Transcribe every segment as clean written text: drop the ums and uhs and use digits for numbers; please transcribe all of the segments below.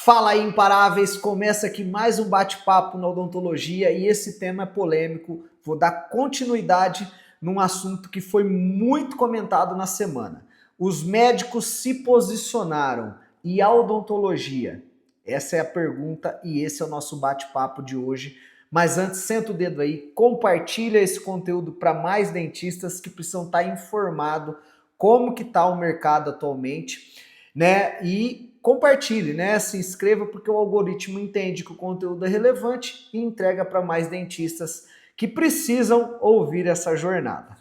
Fala aí, imparáveis! Começa aqui mais um bate-papo na odontologia e esse tema é polêmico. Vou dar continuidade num assunto que foi muito comentado na semana. Os médicos se posicionaram e a odontologia? Essa é a pergunta e esse é o nosso bate-papo de hoje. Mas antes, senta o dedo aí, compartilha esse conteúdo para mais dentistas que precisam estar informados como que está o mercado atualmente, né? E compartilhe, né? Se inscreva porque o algoritmo entende que o conteúdo é relevante e entrega para mais dentistas que precisam ouvir essa jornada.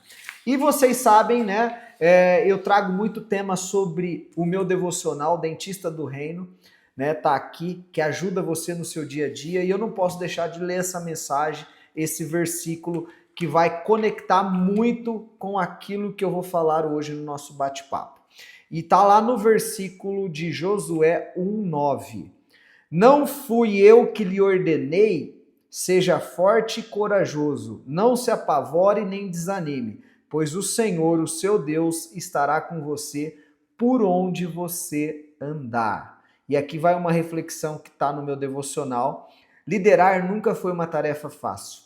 E vocês sabem, né? Eu trago muito tema sobre o meu devocional Dentista do Reino, né? Tá aqui, que ajuda você no seu dia a dia e eu não posso deixar de ler essa mensagem, esse versículo que vai conectar muito com aquilo que eu vou falar hoje no nosso bate-papo. E tá lá no versículo de Josué 1:9. Não fui eu que lhe ordenei, seja forte e corajoso, não se apavore nem desanime, pois o Senhor, o seu Deus, estará com você por onde você andar. E aqui vai uma reflexão que está no meu devocional. Liderar nunca foi uma tarefa fácil.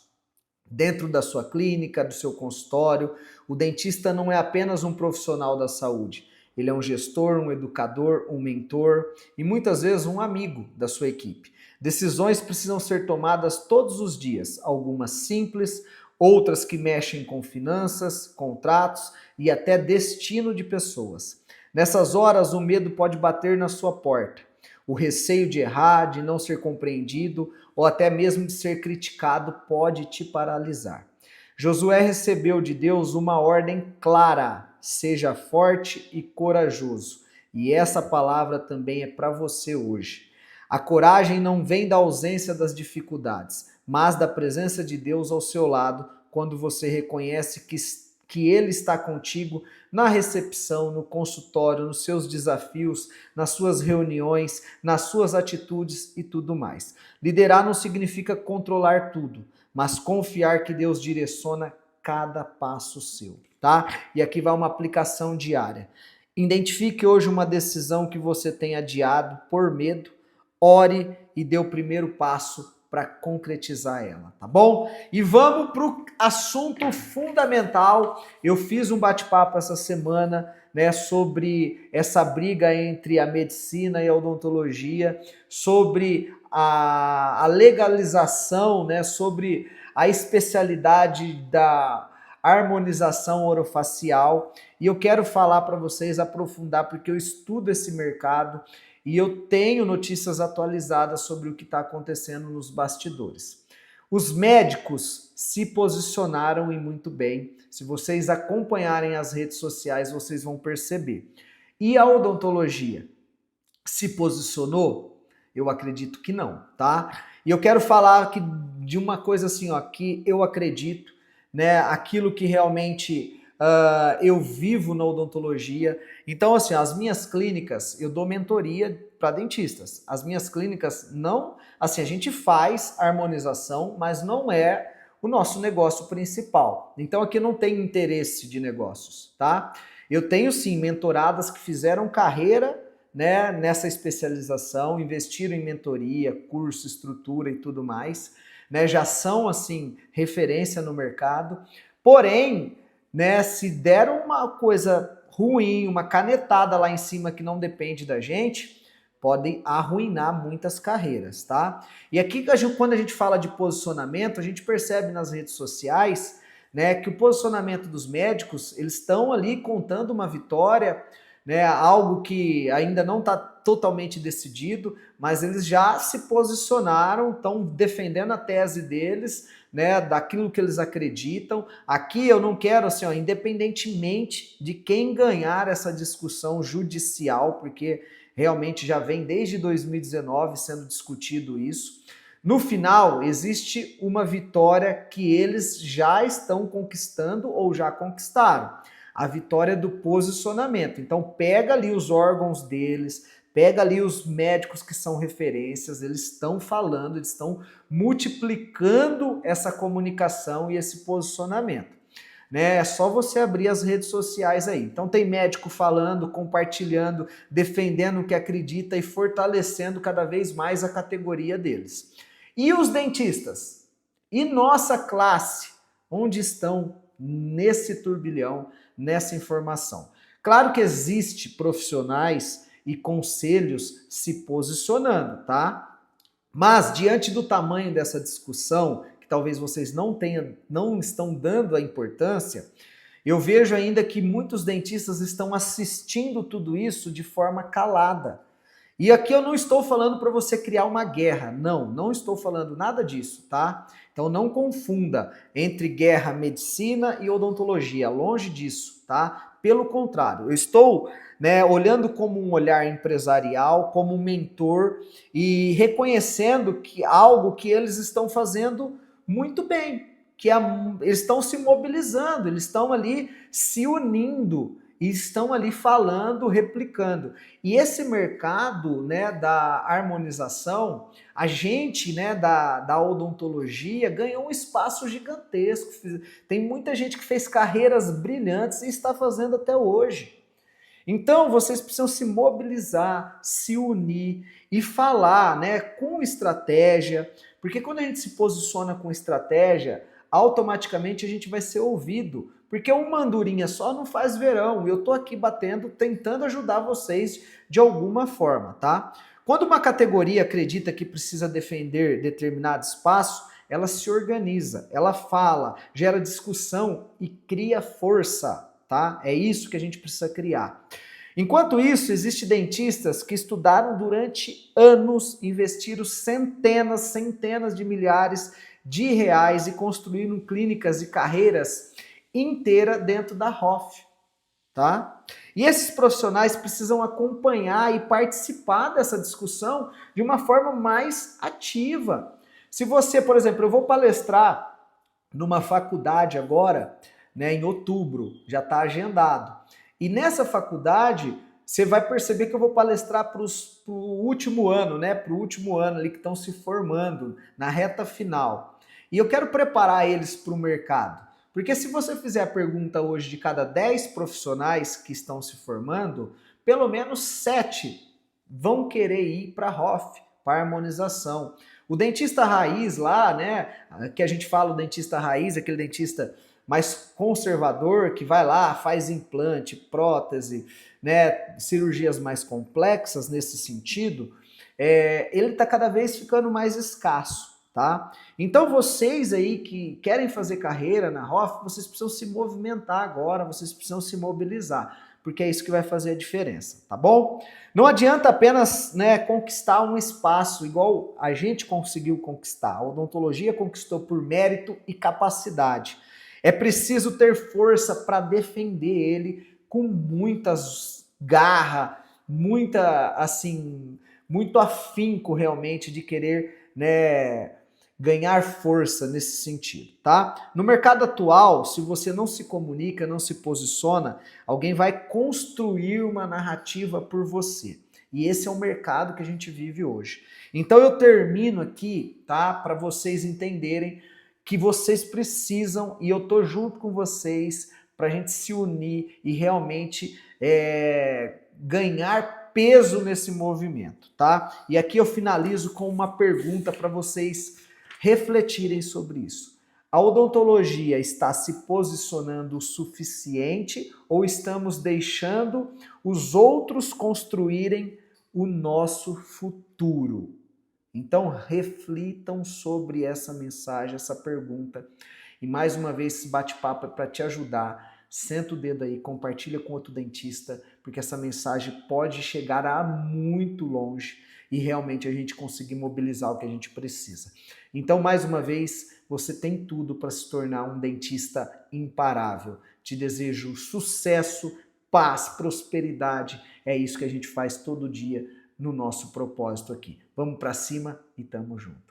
Dentro da sua clínica, do seu consultório, o dentista não é apenas um profissional da saúde. Ele é um gestor, um educador, um mentor e muitas vezes um amigo da sua equipe. Decisões precisam ser tomadas todos os dias, algumas simples, outras que mexem com finanças, contratos e até destino de pessoas. Nessas horas, o medo pode bater na sua porta. O receio de errar, de não ser compreendido ou até mesmo de ser criticado pode te paralisar. Josué recebeu de Deus uma ordem clara: seja forte e corajoso. E essa palavra também é para você hoje. A coragem não vem da ausência das dificuldades, mas da presença de Deus ao seu lado, quando você reconhece que Ele está contigo na recepção, no consultório, nos seus desafios, nas suas reuniões, nas suas atitudes e tudo mais. Liderar não significa controlar tudo, mas confiar que Deus direciona cada passo seu, tá? E aqui vai uma aplicação diária. Identifique hoje uma decisão que você tem adiado por medo, ore e dê o primeiro passo para concretizar ela, tá bom? E vamos para o assunto fundamental. Eu fiz um bate-papo essa semana, né, sobre essa briga entre a medicina e a odontologia, sobre a legalização, né, sobre a especialidade da harmonização orofacial. E eu quero falar para vocês, aprofundar, porque eu estudo esse mercado e eu tenho notícias atualizadas sobre o que está acontecendo nos bastidores. Os médicos se posicionaram e muito bem. Se vocês acompanharem as redes sociais, vocês vão perceber. E a odontologia se posicionou? Eu acredito que não, tá? E eu quero falar aqui de uma coisa assim, ó, que eu acredito, né? Aquilo que realmente eu vivo na odontologia. Então, assim, as minhas clínicas, eu dou mentoria para dentistas. As minhas clínicas não, assim, a gente faz harmonização, mas não é o nosso negócio principal. Então, aqui não tem interesse de negócios, tá? Eu tenho, sim, mentoradas que fizeram carreira, né, nessa especialização, investiram em mentoria, curso, estrutura e tudo mais, né, já são, assim, referência no mercado. Porém, né, se deram uma coisa ruim, uma canetada lá em cima que não depende da gente, podem arruinar muitas carreiras, tá? E aqui, quando a gente fala de posicionamento, a gente percebe nas redes sociais, né, que o posicionamento dos médicos, eles estão ali contando uma vitória, né, algo que ainda não está totalmente decidido, mas eles já se posicionaram, estão defendendo a tese deles, né, daquilo que eles acreditam. Aqui eu não quero, assim, ó, independentemente de quem ganhar essa discussão judicial, porque realmente já vem desde 2019 sendo discutido isso, no final existe uma vitória que eles já estão conquistando ou já conquistaram. A vitória do posicionamento. Então pega ali os órgãos deles, pega ali os médicos que são referências, eles estão falando, eles estão multiplicando essa comunicação e esse posicionamento. né? É só você abrir as redes sociais aí. Então tem médico falando, compartilhando, defendendo o que acredita e fortalecendo cada vez mais a categoria deles. E os dentistas? E nossa classe? Onde estão nesse turbilhão, nessa informação? Claro que existe profissionais e conselhos se posicionando, tá? Mas diante do tamanho dessa discussão, que talvez vocês não estão dando a importância, eu vejo ainda que muitos dentistas estão assistindo tudo isso de forma calada. E aqui eu não estou falando para você criar uma guerra, não estou falando nada disso, tá? Então não confunda entre guerra, medicina e odontologia, longe disso, tá? Pelo contrário, eu estou, né, olhando como um olhar empresarial, como um mentor e reconhecendo que algo que eles estão fazendo muito bem, eles estão se mobilizando, eles estão ali se unindo e estão ali falando, replicando. E esse mercado, né, da harmonização, a gente, né, da odontologia ganhou um espaço gigantesco. Tem muita gente que fez carreiras brilhantes e está fazendo até hoje. Então, vocês precisam se mobilizar, se unir e falar, né, com estratégia, porque quando a gente se posiciona com estratégia, automaticamente a gente vai ser ouvido, porque uma andorinha só não faz verão, e eu tô aqui batendo, tentando ajudar vocês de alguma forma, tá? Quando uma categoria acredita que precisa defender determinado espaço, ela se organiza, ela fala, gera discussão e cria força, tá? É isso que a gente precisa criar. Enquanto isso, existem dentistas que estudaram durante anos, investiram centenas de milhares de reais e construíram clínicas e carreiras inteiras dentro da ROF, tá? E esses profissionais precisam acompanhar e participar dessa discussão de uma forma mais ativa. Se você, por exemplo, eu vou palestrar numa faculdade agora, né, em outubro, já está agendado. E nessa faculdade, você vai perceber que eu vou palestrar para o último ano, né, para o último ano ali que estão se formando, na reta final. E eu quero preparar eles para o mercado. Porque se você fizer a pergunta hoje de cada 10 profissionais que estão se formando, pelo menos 7 vão querer ir para a ROF, para a harmonização. O dentista raiz lá, né, que a gente fala o dentista raiz, aquele dentista mais conservador, que vai lá, faz implante, prótese, né, cirurgias mais complexas nesse sentido, ele está cada vez ficando mais escasso, tá? Então vocês aí que querem fazer carreira na ROF, vocês precisam se movimentar agora, vocês precisam se mobilizar, porque é isso que vai fazer a diferença, tá bom? Não adianta apenas, né, conquistar um espaço igual a gente conseguiu conquistar. A odontologia conquistou por mérito e capacidade. É preciso ter força para defender ele com muitas garra, muito afinco realmente de querer, né, ganhar força nesse sentido, tá? No mercado atual, se você não se comunica, não se posiciona, alguém vai construir uma narrativa por você. E esse é o mercado que a gente vive hoje. Então eu termino aqui, tá? Para vocês entenderem que vocês precisam, e eu tô junto com vocês, para a gente se unir e realmente ganhar peso nesse movimento, tá? E aqui eu finalizo com uma pergunta para vocês refletirem sobre isso. A odontologia está se posicionando o suficiente ou estamos deixando os outros construírem o nosso futuro? Então reflitam sobre essa mensagem, essa pergunta. E mais uma vez esse bate-papo é para te ajudar. Senta o dedo aí, compartilha com outro dentista, porque essa mensagem pode chegar a muito longe e realmente a gente conseguir mobilizar o que a gente precisa. Então, mais uma vez, você tem tudo para se tornar um dentista imparável. Te desejo sucesso, paz, prosperidade. É isso que a gente faz todo dia no nosso propósito aqui. Vamos para cima e tamo junto.